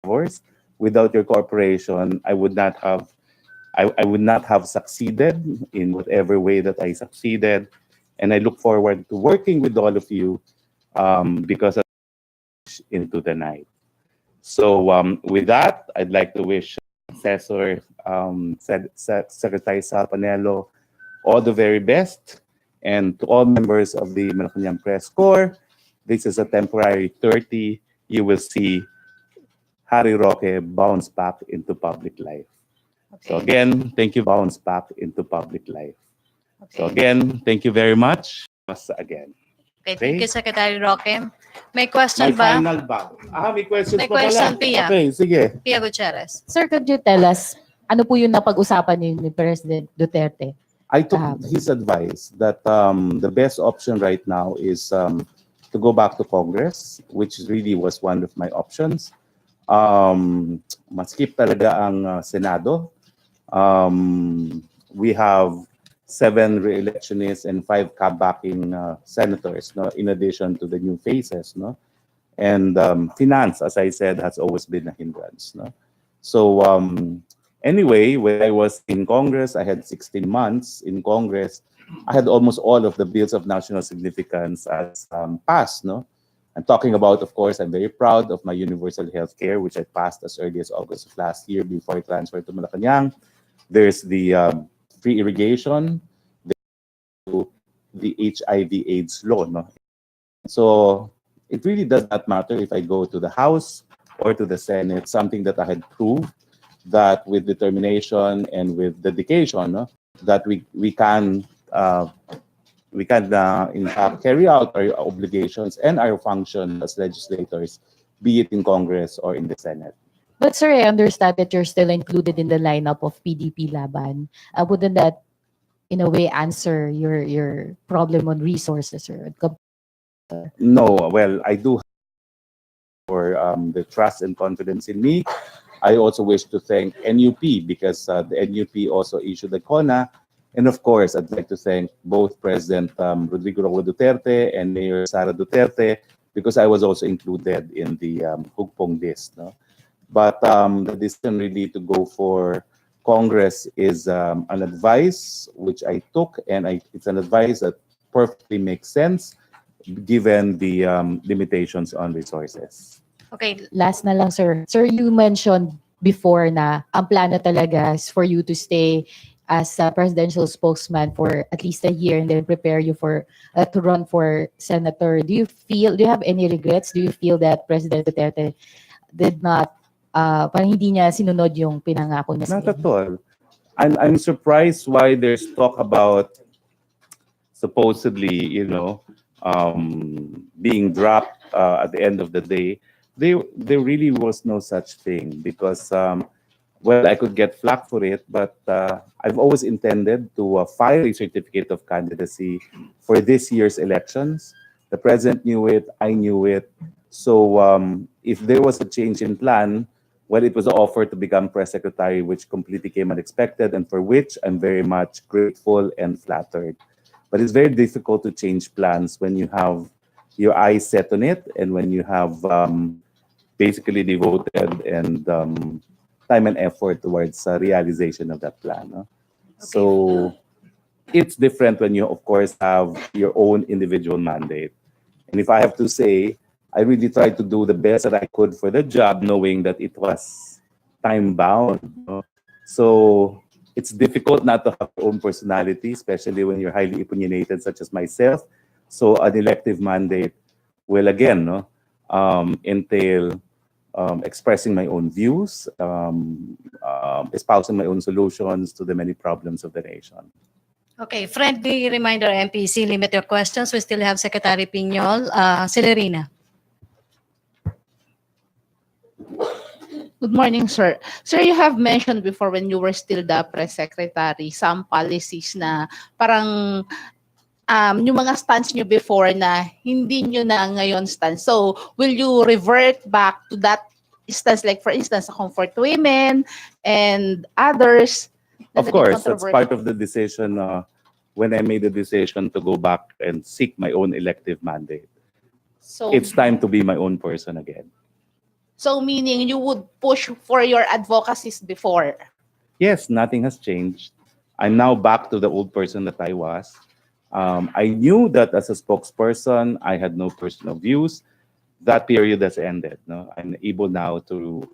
endeavors. Without your cooperation, I would not have succeeded in whatever way that I succeeded. And I look forward to working with all of you because of into the night. So with that, I'd like to wish Professor Secretary Panelo all the very best. And to all members of the Malacanang Press Corps, this is a temporary 30. You will see Harry Roque bounce back into public life. So Okay. again, thank you, bounce back into public life. So Okay. again, thank you very much. Once again. Okay, thank you, Okay? Secretary Roque. May My question ba? final back. May questions May pa pala. question, Pia. Okay, sige. Pia Gutierrez. Sir, could you tell us, ano po yung napag-usapan ni President Duterte? I took his advice that the best option right now is to go back to Congress, which really was one of my options. Maskip talaga ang Senado. We have 7 re-electionists and 5 kabacking senators, no, in addition to the new faces, no. And finance, as I said, has always been a hindrance, no. So anyway, when I was in Congress, I had 16 months in Congress. I had almost all of the bills of national significance as passed, no. I'm talking about, of course, I'm very proud of my universal health care, which I passed as early as August of last year before I transferred to Malacanang. There's the free irrigation, the HIV/AIDS law. No? So it really does not matter if I go to the House or to the Senate, something that I had proved that with determination and with dedication, no, that we can in fact carry out our obligations and our function as legislators, be it in Congress or in the Senate. But sir, I understand that you're still included in the lineup of PDP Laban. Wouldn't that, in a way, answer your problem on resources, sir? No, well, I do for the trust and confidence in me. I also wish to thank NUP because the NUP also issued the CONA. And of course, I'd like to thank both President Rodrigo Roque Duterte and Mayor Sara Duterte because I was also included in the Hugpong list. No? But the decision really to go for Congress is an advice which I took, and it's an advice that perfectly makes sense given the limitations on resources. Okay, Last na lang, sir. Sir, you mentioned before na ang plano talaga is for you to stay as a presidential spokesman for at least a year and then prepare you for to run for senator. Do you have any regrets? Do you feel that President Duterte did not parang hindi niya sinunod yung pinangako niya? Not at all. I'm surprised why there's talk about supposedly, being dropped at the end of the day. There really was no such thing because, well, I could get flack for it, but I've always intended to file a certificate of candidacy for this year's elections. The president knew it, I knew it. So if there was a change in plan, well, it was an offer to become press secretary, which completely came unexpected and for which I'm very much grateful and flattered. But it's very difficult to change plans when you have your eyes set on it and when you have basically devoted and time and effort towards realization of that plan. No? Okay. So it's different when you, of course, have your own individual mandate. And if I have to say, I really tried to do the best that I could for the job, knowing that it was time-bound. No? So it's difficult not to have your own personality, especially when you're highly opinionated, such as myself. So an elective mandate will, again, entail expressing my own views, espousing my own solutions to the many problems of the nation. okay. Friendly reminder, MPC, limit your questions. We still have Secretary Piñol. Celerina. Good morning, sir. Sir, you have mentioned before when you were still the press secretary, some policies na parang yung mga stance nyo before na hindi nyo na ngayon stance. So, will you revert back to that stance? Like, for instance, comfort women and others? Of course, that's part of the decision when I made the decision to go back and seek my own elective mandate. So, It's time to be my own person again. So meaning you would push for your advocacies before. Yes, nothing has changed. I'm now back to the old person that I was. I knew that as a spokesperson, I had no personal views. That period has ended. No, I'm able now to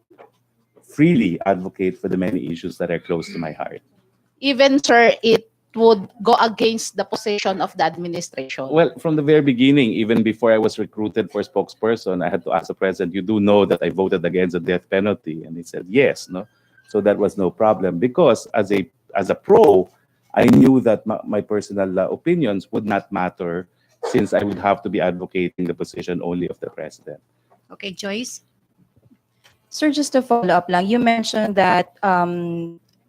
freely advocate for the many issues that are close to my heart. Even, sir, it would go against the position of the administration. Well, from the very beginning, even before I was recruited for spokesperson, I had to ask the president, "You do know that I voted against the death penalty?" And he said, "Yes." No, so that was no problem because as a pro, I knew that my personal opinions would not matter since I would have to be advocating the position only of the president. Okay, Joyce? Sir, just to follow up lang, you mentioned that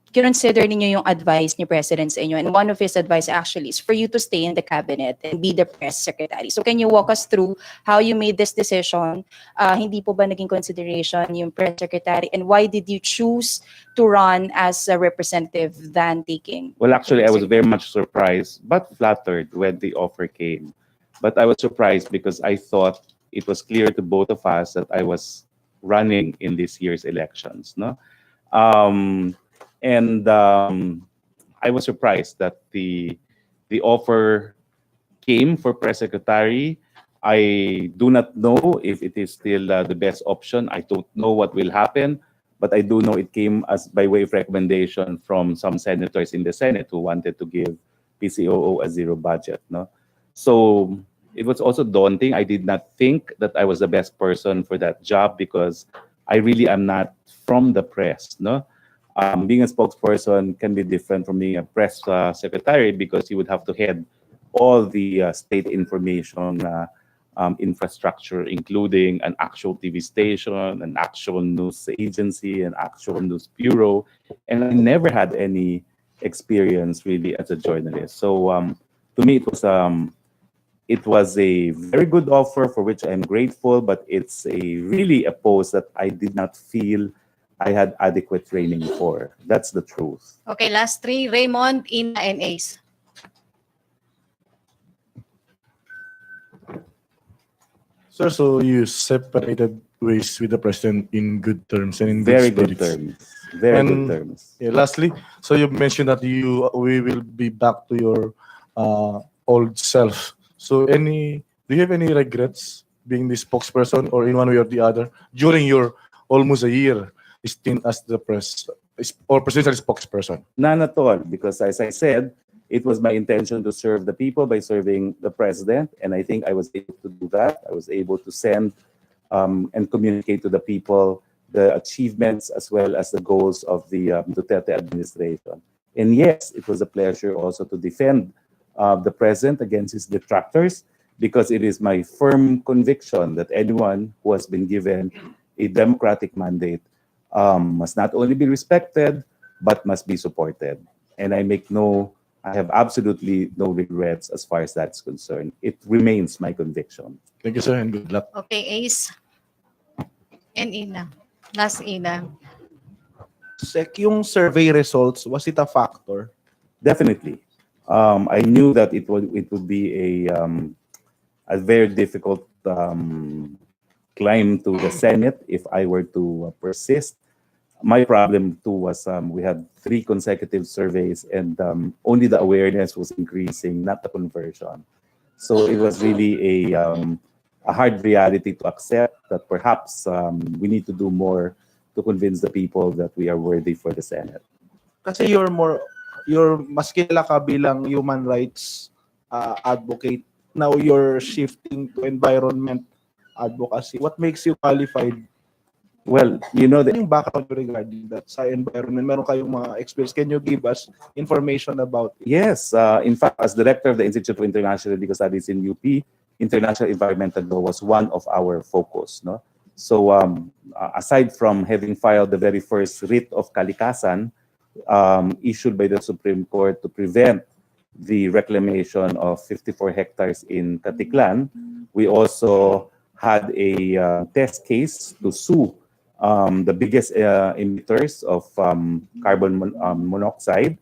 consider ninyo yung advice ni President sa inyo, and one of his advice actually is for you to stay in the cabinet and be the press secretary. So can you walk us through how you made this decision? Hindi po ba naging consideration yung press secretary, and why did you choose to run as a representative than taking? Well, actually, I was very much surprised but flattered when the offer came. But I was surprised because I thought it was clear to both of us that I was running in this year's elections. No, and I was surprised that the offer came for press secretary. I do not know if it is still the best option. I don't know what will happen, but I do know it came as by way of recommendation from some senators in the Senate who wanted to give PCOO a zero budget. No, so it was also daunting. I did not think that I was the best person for that job because I really am not from the press. No. Being a spokesperson can be different from being a press secretary because you would have to head all the state information infrastructure, including an actual TV station, an actual news agency, an actual news bureau. And I never had any experience really as a journalist. So to me, it was a very good offer for which I'm grateful, but it's really a post that I did not feel I had adequate training for. That's the truth. Okay, last three, Raymond, Ina, and Ace. Sir, so you separated ways with the president in good terms and in Very good good spirits. terms. Very And- good terms. Yeah, lastly, so you mentioned that we will be back to your old self. So do you have any regrets being the spokesperson or in one way or the other during your almost a year stint as the or presidential spokesperson? None at all, because as I said, it was my intention to serve the people by serving the president, and I think I was able to do that. I was able to send and communicate to the people the achievements as well as the goals of the Duterte administration. And yes, it was a pleasure also to defend the president against his detractors, because it is my firm conviction that anyone who has been given a democratic mandate must not only be respected, but must be supported. And I have absolutely no regrets as far as that's concerned. It remains my conviction. Thank you, sir, and good luck. Okay, Ace. And Ina. Last Ina. Sec, yung survey results, was it a factor? Definitely. I knew that it would be a very difficult climb to the Senate if I were to persist. My problem too was we had 3 consecutive surveys and only the awareness was increasing, not the conversion. So it was really a hard reality to accept that perhaps we need to do more to convince the people that we are worthy for the Senate. Kasi mas kilala ka bilang human rights advocate. Now you're shifting to environment advocacy. What makes you qualified? Well, you know that Ano yung background regarding that sa environment? Meron kayong mga experience. Can you give us information about it? yes, in fact, as director of the Institute for International Legal Studies in UP, international environmental law was one of our focus. No, so aside from having filed the very first writ of kalikasan issued by the Supreme Court to prevent the reclamation of 54 hectares in Katiklan, we also had a test case to sue the biggest emitters of carbon monoxide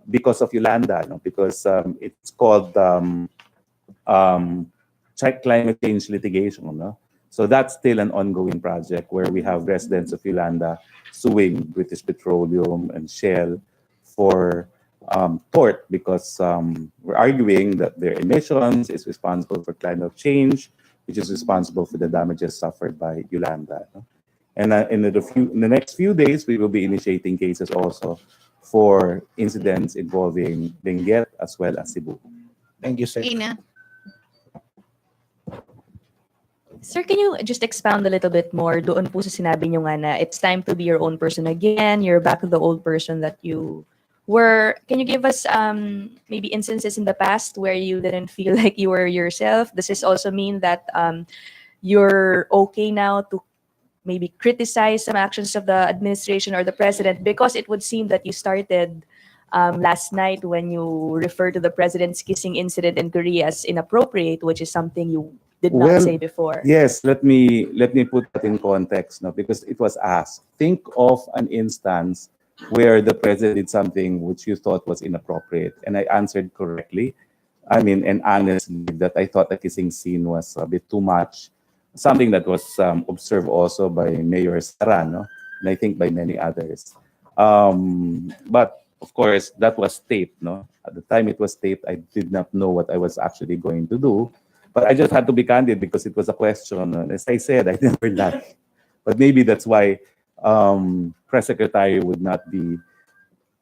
because of Yolanda, no? Because it's called climate change litigation. No? So that's still an ongoing project where we have residents of Yolanda suing British Petroleum and Shell for tort because we're arguing that their emissions is responsible for climate change, which is responsible for the damages suffered by Yolanda. No? And in the next few days, we will be initiating cases also for incidents involving Benguet as well as Cebu. Thank you, Sec. Ina. Sir, can you just expound a little bit more doon po sa sinabi nyo nga na it's time to be your own person again, you're back to the old person that you were. Can you give us maybe instances in the past where you didn't feel like you were yourself? Does this also mean that you're okay now to maybe criticize some actions of the administration or the president? Because it would seem that you started last night when you referred to the president's kissing incident in Korea as inappropriate, which is something you did not Well, say before. Yes, let me put that in context, no, because it was asked. Think of an instance where the president did something which you thought was inappropriate, and I answered correctly. I mean, and honestly, that I thought the kissing scene was a bit too much. Something that was observed also by Mayor Serrano, and I think by many others. But of course, that was taped. No, at the time it was taped, I did not know what I was actually going to do. But I just had to be candid because it was a question. And as I said, I never lied. But maybe that's why press secretary would not be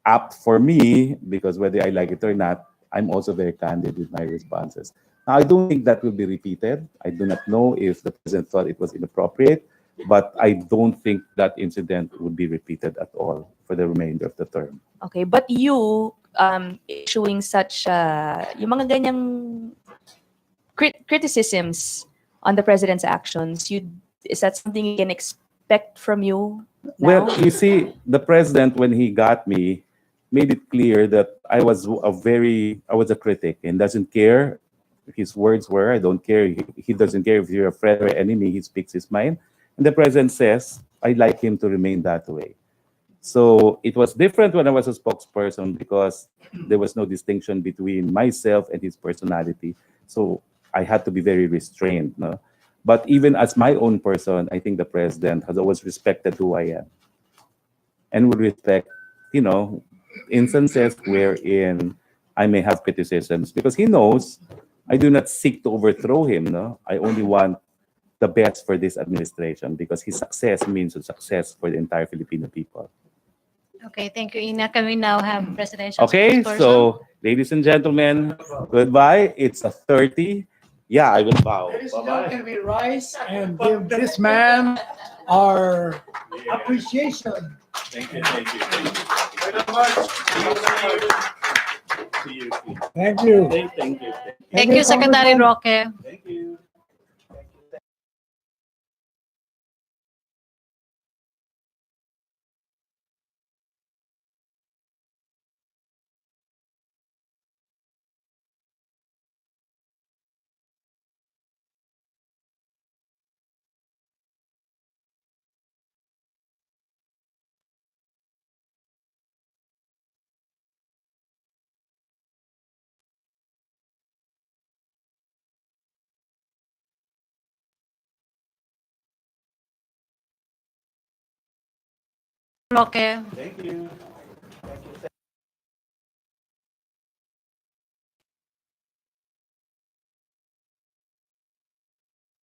apt for me because whether I like it or not, I'm also very candid with my responses. Now, I don't think that will be repeated. I do not know if the president thought it was inappropriate, but I don't think that incident would be repeated at all for the remainder of the term. Okay, but you issuing such yung mga ganyang criticisms on the president's actions, is that something you can expect from you now? Well, you see, the president, when he got me, made it clear that I was a critic and doesn't care. His words were, I don't care. He doesn't care if you're a friend or enemy. He speaks his mind. And the president says, I'd like him to remain that way. So it was different when I was a spokesperson because there was no distinction between myself and his personality. So I had to be very restrained. No? But even as my own person, I think the president has always respected who I am and would respect, instances wherein I may have criticisms because he knows I do not seek to overthrow him. No, I only want the best for this administration because his success means a success for the entire Filipino people. Okay, thank you, Ina. Can we now have presidential Okay, spokesperson? so ladies and gentlemen, goodbye. It's a 30. Yeah, I will bow. Ladies and Bye-bye. gentlemen, can we rise and give this man our appreciation? Thank you. Thank you. See you. Thank you. Thank you. Thank you, Secretary Roque. Thank you. Roque. Thank you.